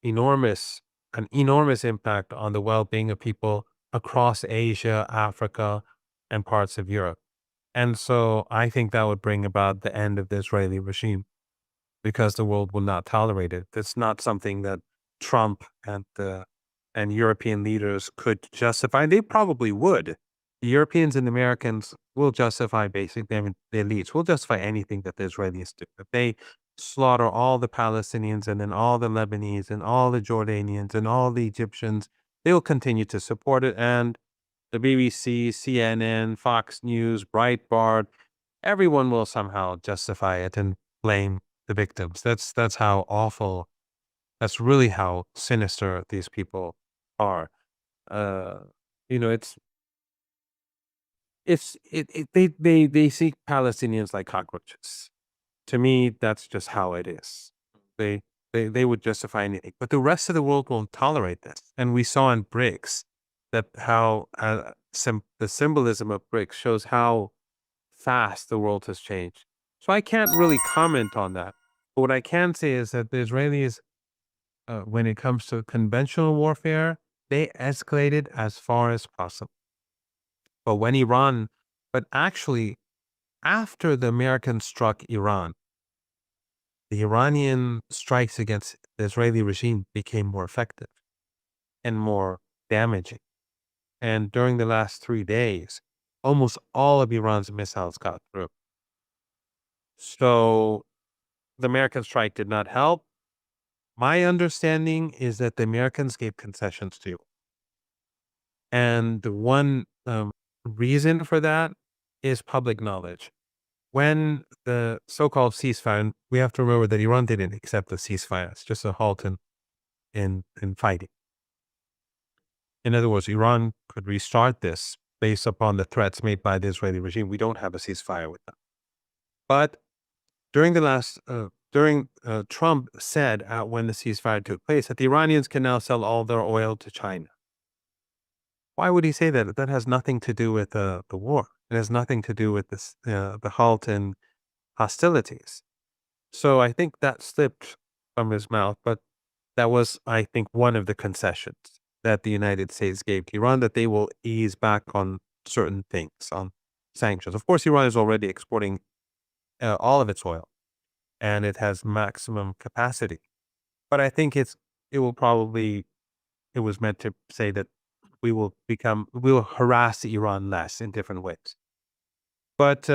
enormous, an enormous impact on the well-being of people across Asia, Africa, and parts of Europe. And so I think that would bring about the end of the Israeli regime because the world will not tolerate it. It's not something that Trump and European leaders could justify. They probably would. The Europeans and Americans will justify basically, I mean, the elites will justify anything that the Israelis do. If they slaughter all the Palestinians and then all the Lebanese and all the Jordanians and all the Egyptians, they will continue to support it. And the BBC, CNN, Fox News, Breitbart, everyone will somehow justify it and blame the victims. That's how awful. That's really how sinister these people are. Uh, you know, they see Palestinians like cockroaches. To me, that's just how it is. They they would justify anything, but the rest of the world won't tolerate this. And we saw in BRICS that how the symbolism of BRICS shows how fast the world has changed. So I can't really comment on that. But what I can say is that the Israelis, when it comes to conventional warfare, they escalated as far as possible. But when Iran, but actually, after the Americans struck Iran, the Iranian strikes against the Israeli regime became more effective and more damaging. And during the last 3 days, almost all of Iran's missiles got through. So the American strike did not help. My understanding is that the Americans gave concessions to you. And the one reason for that is public knowledge. When the so-called ceasefire, we have to remember that Iran didn't accept the ceasefire. It's just a halt in fighting. In other words, Iran could restart this based upon the threats made by the Israeli regime. We don't have a ceasefire with them. But during Trump said when the ceasefire took place that the Iranians can now sell all their oil to China. Why would he say that? That has nothing to do with the war. It has nothing to do with this, the halt in hostilities. So I think that slipped from his mouth, but that was, I think, one of the concessions that the United States gave to Iran, that they will ease back on certain things, on sanctions. Of course, Iran is already exporting all of its oil, and it has maximum capacity. But I think it was meant to say that we will harass Iran less in different ways. But